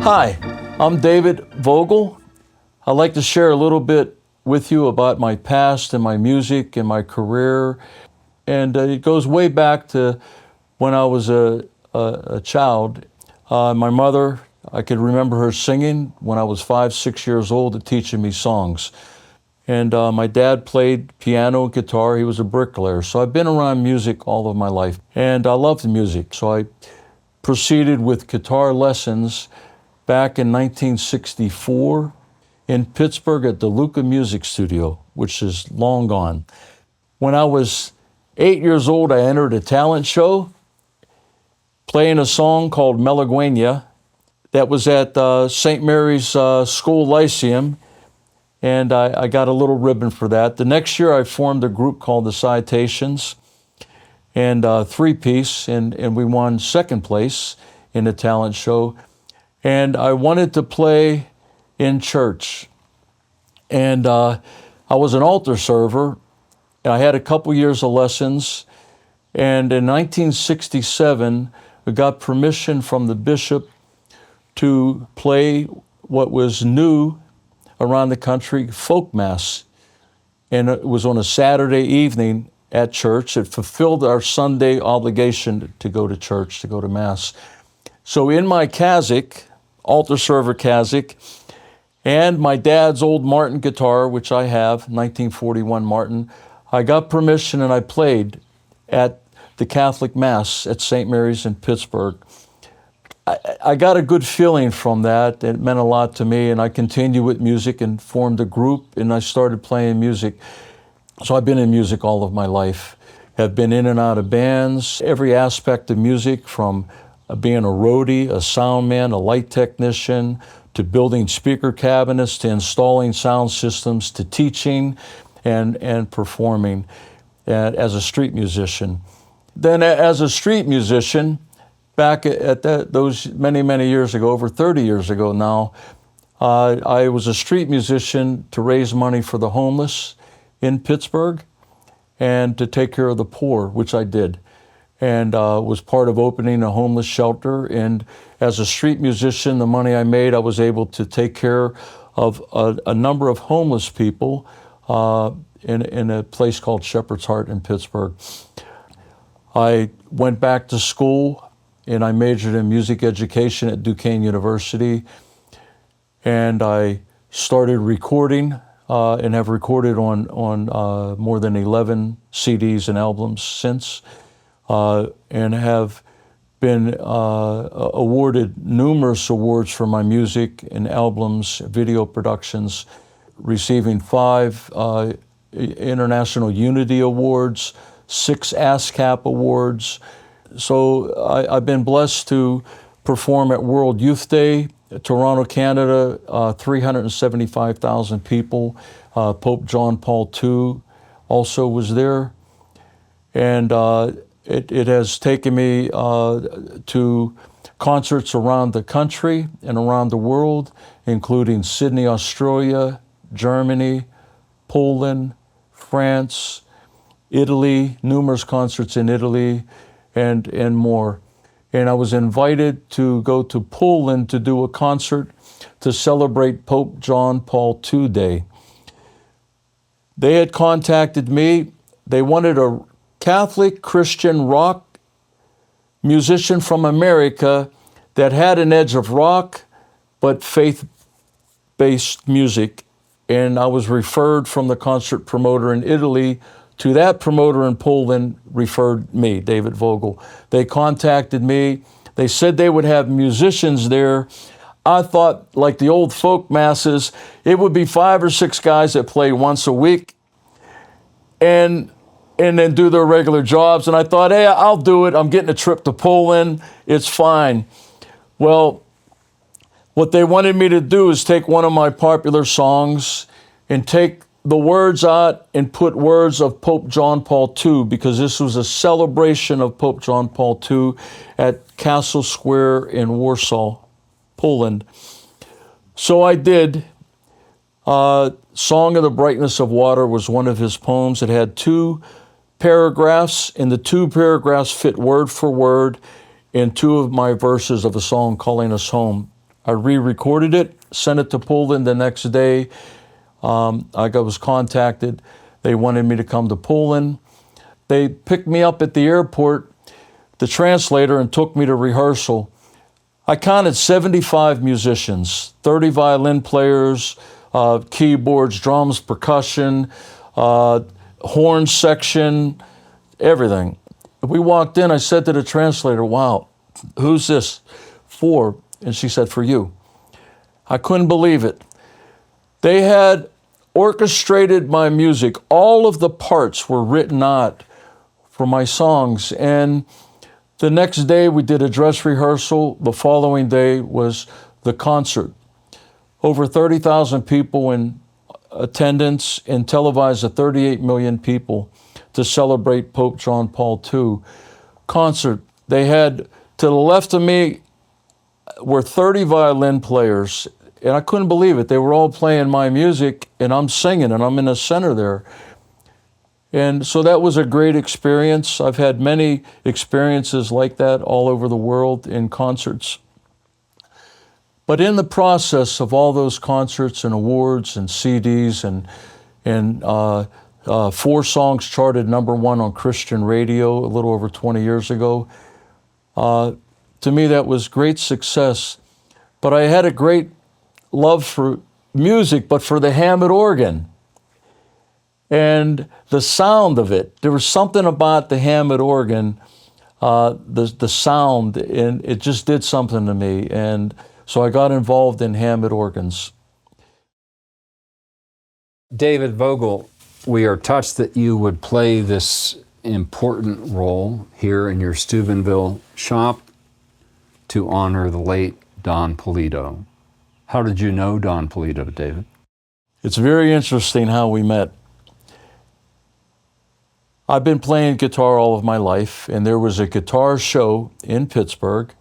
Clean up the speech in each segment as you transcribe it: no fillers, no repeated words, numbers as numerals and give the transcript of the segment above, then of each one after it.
Hi, I'm A.Vogel. I'd like to share a little bit with you about my past and my music and my career. And it goes way back to when I was a child. My mother, I could remember her singing when I was 5, 6 years old and teaching me songs. And my dad played piano and guitar. He was a bricklayer. So I've been around music all of my life. And I loved music. So I proceeded with guitar lessons back in 1964 in Pittsburgh at the Luca Music Studio, which is long gone. When I was 8 years old, I entered a talent show playing a song called Malaguena that was at St. Mary's School Lyceum, and I got a little ribbon for that. The next year, I formed a group called the Citations, and three-piece, and we won second place in the talent show. And I wanted to play in church. And I was an altar server. I had a couple years of lessons. And in 1967, we got permission from the bishop to play what was new around the country, folk mass. And it was on a Saturday evening at church. It fulfilled our Sunday obligation to go to church, to go to mass. So in my cassock, altar server cassock, and my dad's old Martin guitar, which I have, 1941 Martin, I got permission and I played at the Catholic Mass at St. Mary's in Pittsburgh. I got a good feeling from that. It meant a lot to me, and I continued with music and formed a group, and I started playing music. So I've been in music all of my life. Have been in and out of bands, every aspect of music, from being a roadie, a sound man, a light technician, to building speaker cabinets, to installing sound systems, to teaching and performing as a street musician. Then as a street musician, back at those many years ago, over 30 years ago now, I was a street musician to raise money for the homeless in Pittsburgh and to take care of the poor, which I did. And was part of opening a homeless shelter. And as a street musician, the money I made, I was able to take care of a number of homeless people in a place called Shepherd's Heart in Pittsburgh. I went back to school and I majored in music education at Duquesne University. And I started recording and have recorded on more than 11 CDs and albums since. And have been awarded numerous awards for my music and albums, video productions, receiving 5 International Unity Awards, 6 ASCAP Awards. So I've been blessed to perform at World Youth Day, Toronto, Canada, 375,000 people. Pope John Paul II also was there. And it has taken me to concerts around the country and around the world, including Sydney, Australia, Germany, Poland, France, Italy, numerous concerts in Italy, and more. And I was invited to go to Poland to do a concert to celebrate Pope John Paul II Day. They had contacted me. They wanted a Catholic Christian rock musician from America that had an edge of rock, but faith-based music. And I was referred from the concert promoter in Italy to that promoter in Poland, referred me, A.Vogel. They contacted me. They said they would have musicians there. I thought, like the old folk masses, it would be 5 or 6 guys that play once a week and then do their regular jobs. And I thought, hey, I'll do it. I'm getting a trip to Poland. It's fine. Well, what they wanted me to do is take one of my popular songs and take the words out and put words of Pope John Paul II, because this was a celebration of Pope John Paul II at Castle Square in Warsaw, Poland. So I did. Song of the Brightness of Water was one of his poems. It had 2 paragraphs, and the 2 paragraphs fit word for word in 2 of my verses of a song, Calling Us Home. I re-recorded it, sent it to Poland the next day. I was contacted. They wanted me to come to Poland. They picked me up at the airport, the translator, and took me to rehearsal. I counted 75 musicians, 30 violin players, keyboards, drums, percussion, horn section, everything. We walked in, I said to the translator, wow, who's this for? And she said, for you. I couldn't believe it. They had orchestrated my music. All of the parts were written out for my songs. And the next day we did a dress rehearsal. The following day was the concert. Over 30,000 people in attendance and televised to 38 million people to celebrate Pope John Paul II. Concert. They had, to the left of me were 30 violin players, and I couldn't believe it. They were all playing my music, and I'm singing, and I'm in the center there. And so that was a great experience. I've had many experiences like that all over the world in concerts. But in the process of all those concerts and awards and CDs and 4 songs charted #1 on Christian radio a little over 20 years ago, to me that was great success. But I had a great love for music, but for the Hammond organ and the sound of it. There was something about the Hammond organ, the sound, and it just did something to me. And so I got involved in Hammond organs. David Vogel, we are touched that you would play this important role here in your Steubenville shop to honor the late Don Polito. How did you know Don Polito, David? It's very interesting how we met. I've been playing guitar all of my life, and there was a guitar show in Pittsburgh,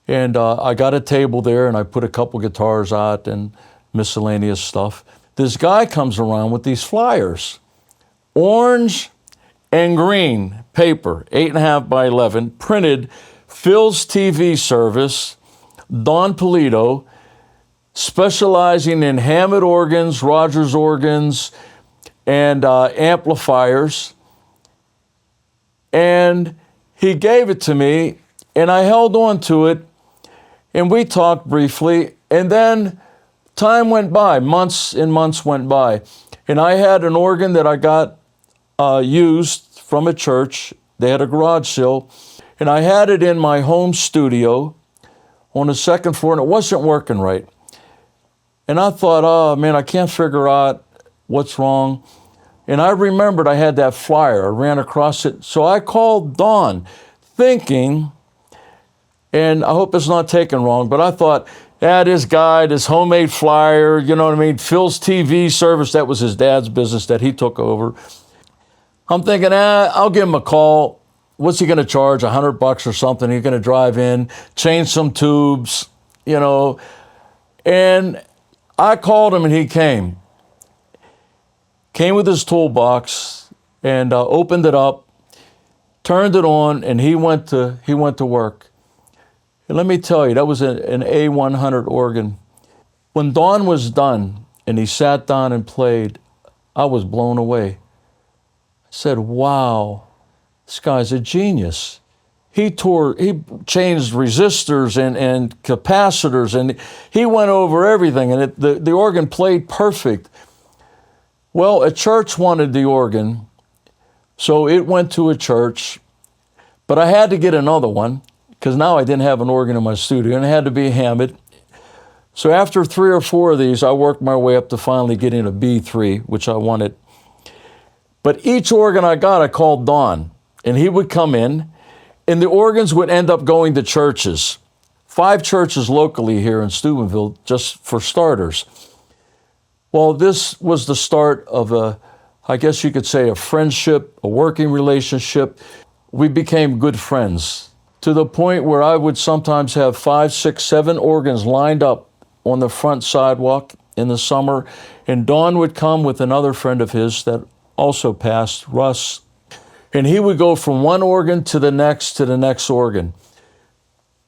and I got a table there, and I put a couple guitars out and miscellaneous stuff. This guy comes around with these flyers, orange and green paper, 8.5 by 11, printed, Phil's TV service, Don Polito, specializing in Hammond organs, Rogers organs, and amplifiers. And he gave it to me, and I held on to it, and we talked briefly, and then time went by, months and months went by, and I had an organ that I got used from a church. They had a garage sale, and I had it in my home studio on the second floor, and it wasn't working right. And I thought, oh man, I can't figure out what's wrong. And I remembered I had that flyer. I ran across it. So I called Don, thinking, and I hope it's not taken wrong, but I thought, this guy, this homemade flyer, you know what I mean? Phil's TV service, that was his dad's business that he took over. I'm thinking, I'll give him a call. What's he going to charge? $100 or something. He's going to drive in, change some tubes, you know. And I called him, and he came. Came with his toolbox and opened it up, turned it on, and he went to work. And let me tell you, that was an A100 organ. When Don was done and he sat down and played, I was blown away. I said, wow, this guy's a genius. He changed resistors and capacitors, and he went over everything, and the organ played perfect. Well, a church wanted the organ, so it went to a church, but I had to get another one, because now I didn't have an organ in my studio, and it had to be Hammond. So after 3 or 4 of these, I worked my way up to finally getting a B3, which I wanted. But each organ I got, I called Don, and he would come in, and the organs would end up going to churches. 5 churches locally here in Steubenville, just for starters. Well, this was the start of I guess you could say, a friendship, a working relationship. We became good friends to the point where I would sometimes have 5, 6, 7 organs lined up on the front sidewalk in the summer, and Don would come with another friend of his that also passed, Russ, and he would go from one organ to the next organ.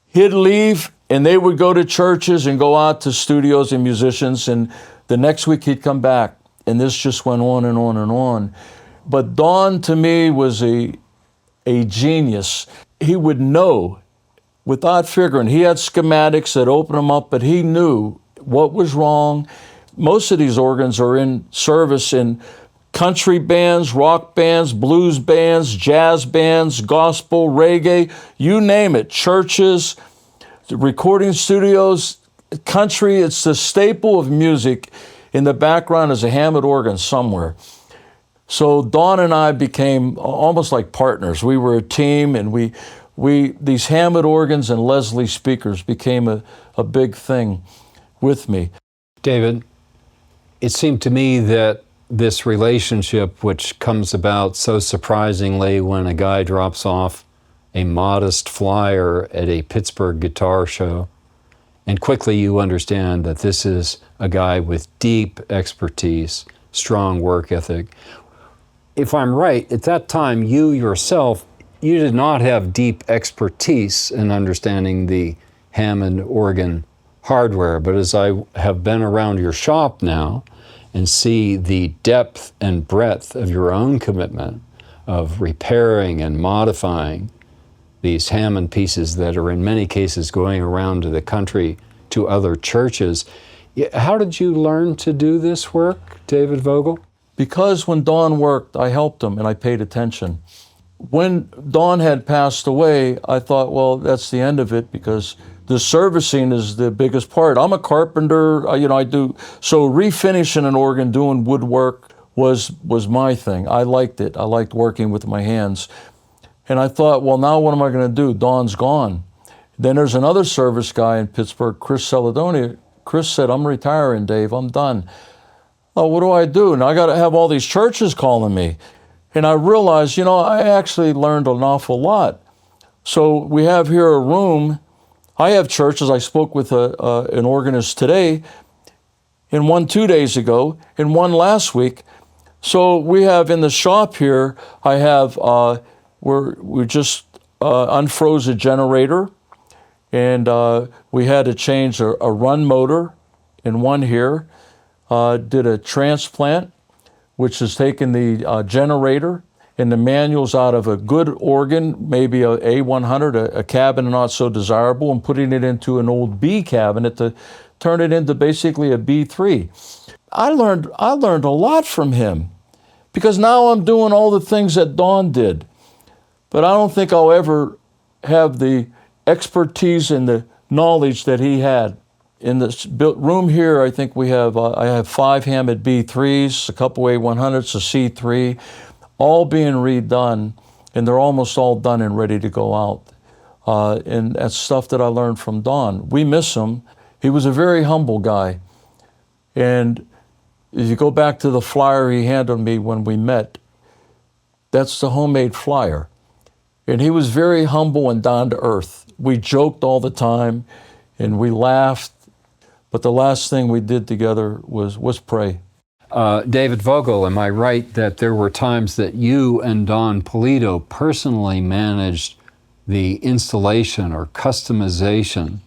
He'd leave And they would go to churches and go out to studios and musicians, and the next week he'd come back. And this just went on and on and on. But Don, to me, was a genius. He would know without figuring. He had schematics that opened him up, but he knew what was wrong. Most of these organs are in service in country bands, rock bands, blues bands, jazz bands, gospel, reggae, you name it, churches, recording studios, country. It's the staple of music. In the background is a Hammond organ somewhere. So Don and I became almost like partners. We were a team, and these Hammond organs and Leslie speakers became a big thing with me. David, it seemed to me that this relationship, which comes about so surprisingly when a guy drops off a modest flyer at a Pittsburgh guitar show, and quickly you understand that this is a guy with deep expertise, strong work ethic. If I'm right, at that time, you yourself, you did not have deep expertise in understanding the Hammond organ hardware, but as I have been around your shop now and see the depth and breadth of your own commitment of repairing and modifying these Hammond pieces that are in many cases going around to the country to other churches. How did you learn to do this work, David Vogel? Because when Don worked, I helped him and I paid attention. When Don had passed away, I thought, well, that's the end of it, because the servicing is the biggest part. I'm a carpenter, I do, so refinishing an organ, doing woodwork was my thing. I liked it. I liked working with my hands. And I thought, well, now what am I going to do? Don's gone. Then there's another service guy in Pittsburgh, Chris Celadoni. Chris said, I'm retiring, Dave. I'm done. Oh, what do I do? And I got to have all these churches calling me. And I realized, I actually learned an awful lot. So we have here a room. I have churches. I spoke with an organist today, and one 2 days ago, and one last week. So we have in the shop here, I have, we just unfroze a generator, and we had to change a run motor in one here. Did a transplant, which is taking the generator and the manuals out of a good organ, maybe a A100, a cabinet not so desirable, and putting it into an old B cabinet to turn it into basically a B3. I learned a lot from him, because now I'm doing all the things that Don did. But I don't think I'll ever have the expertise and the knowledge that he had. In this room here, I think we have, I have 5 Hammond B3s, a couple A100s, a C3, all being redone, and they're almost all done and ready to go out. And that's stuff that I learned from Don. We miss him. He was a very humble guy. And if you go back to the flyer he handed me when we met, that's the homemade flyer. And he was very humble and down to earth. We joked all the time, and we laughed. But the last thing we did together was pray. David Vogel, am I right that there were times that you and Don Polito personally managed the installation or customization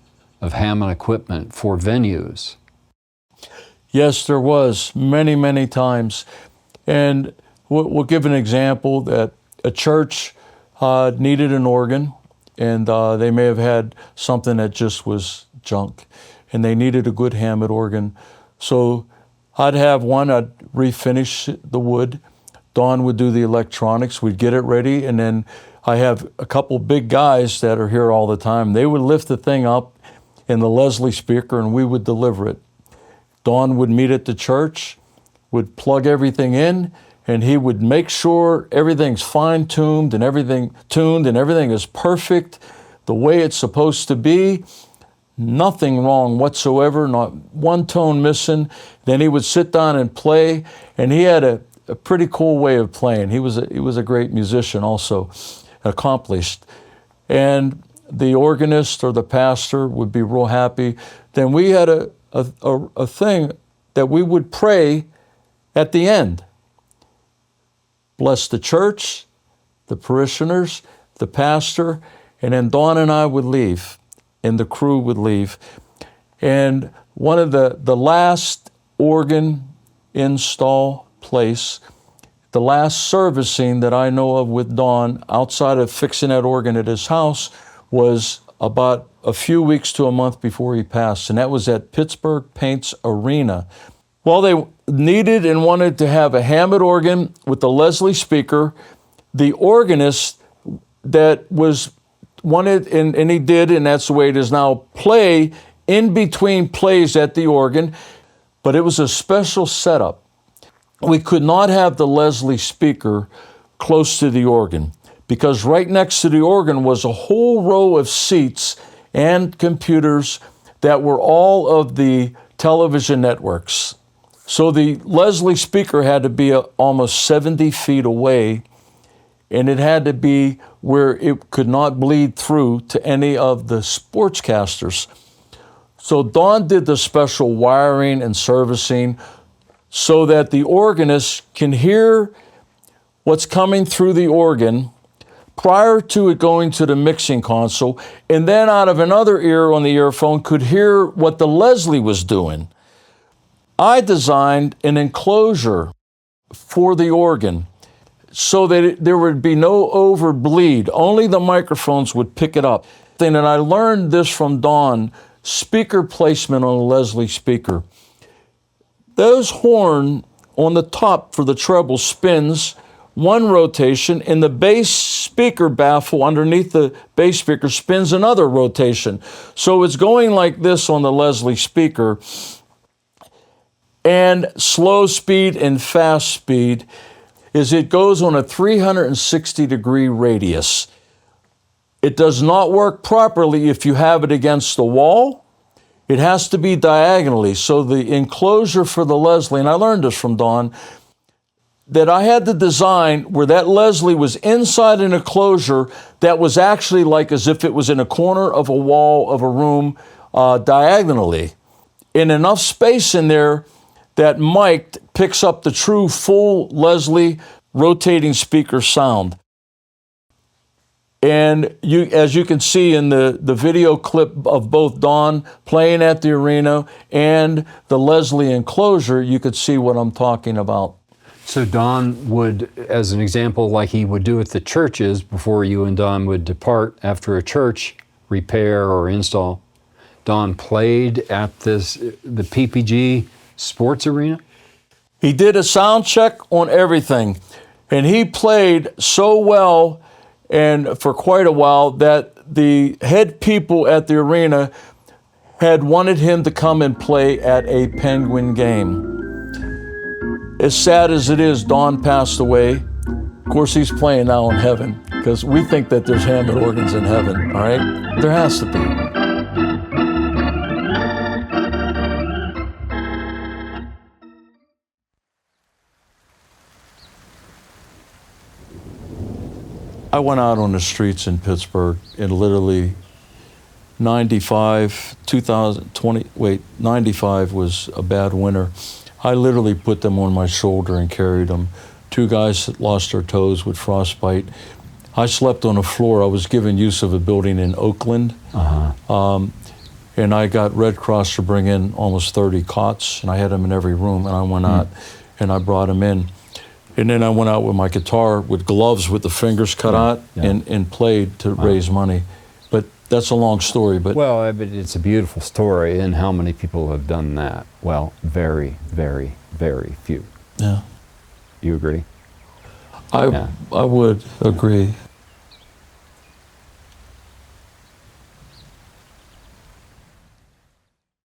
of Hammond equipment for venues? Yes, there was, many, many times. And we'll give an example that a church needed an organ, and they may have had something that just was junk, and they needed a good Hammond organ. So I'd have one, I'd refinish the wood. Don would do the electronics, we'd get it ready, and then I have a couple big guys that are here all the time. They would lift the thing up in the Leslie speaker, and we would deliver it. Don would meet at the church, would plug everything in, and he would make sure everything's fine-tuned and everything is perfect the way it's supposed to be. Nothing wrong whatsoever, not one tone missing. Then he would sit down and play, and he had a pretty cool way of playing. He was a great musician also, accomplished. And the organist or the pastor would be real happy. Then we had a thing that we would pray at the end. Bless the church, the parishioners, the pastor, and then Dawn and I would leave. and the crew would leave. And one of the last organ install place, the last servicing that I know of with Don, outside of fixing that organ at his house, was about a few weeks to a month before he passed, and that was at Pittsburgh Paints Arena. Well, they needed and wanted to have a Hammond organ with a Leslie speaker. The organist that was wanted, and he did, and that's the way it is now, play in between plays at the organ, but it was a special setup. We could not have the Leslie speaker close to the organ, because right next to the organ was a whole row of seats and computers that were all of the television networks. So the Leslie speaker had to be almost 70 feet away, and it had to be where it could not bleed through to any of the sportscasters. So Don did the special wiring and servicing so that the organist can hear what's coming through the organ prior to it going to the mixing console, and then out of another ear on the earphone could hear what the Leslie was doing. I designed an enclosure for the organ so that there would be no overbleed. Only the microphones would pick it up. And I learned this from Don, speaker placement on a Leslie speaker. Those horn on the top for the treble spins one rotation, and the bass speaker baffle underneath the bass speaker spins another rotation. So it's going like this on the Leslie speaker, and slow speed and fast speed is it goes on a 360-degree radius. It does not work properly if you have it against the wall. It has to be diagonally. So the enclosure for the Leslie, and I learned this from Don, that I had to design where that Leslie was inside an enclosure that was actually like as if it was in a corner of a wall of a room diagonally. In enough space in there that mic picks up the true full Leslie rotating speaker sound. And as you can see in the video clip of both Don playing at the arena and the Leslie enclosure, you could see what I'm talking about. So Don would, as an example, like he would do at the churches before you and Don would depart after a church repair or install, Don played at the PPG sports arena? He did a sound check on everything, and he played so well and for quite a while that the head people at the arena had wanted him to come and play at a Penguin game. As sad as it is, Don passed away. Of course, he's playing now in heaven, because we think that there's Hammond organs in heaven, all right? There has to be. I went out on the streets in Pittsburgh and literally 95 was a bad winter. I literally put them on my shoulder and carried them. 2 guys that lost their toes with frostbite. I slept on the floor. I was given use of a building in Oakland. And I got Red Cross to bring in almost 30 cots, and I had them in every room, and I went out and I brought them in. And then I went out with my guitar with gloves with the fingers cut out and played to raise money. But that's a long story. But well, it's a beautiful story, and how many people have done that? Well, very, very, very few. Yeah. You agree? I would agree.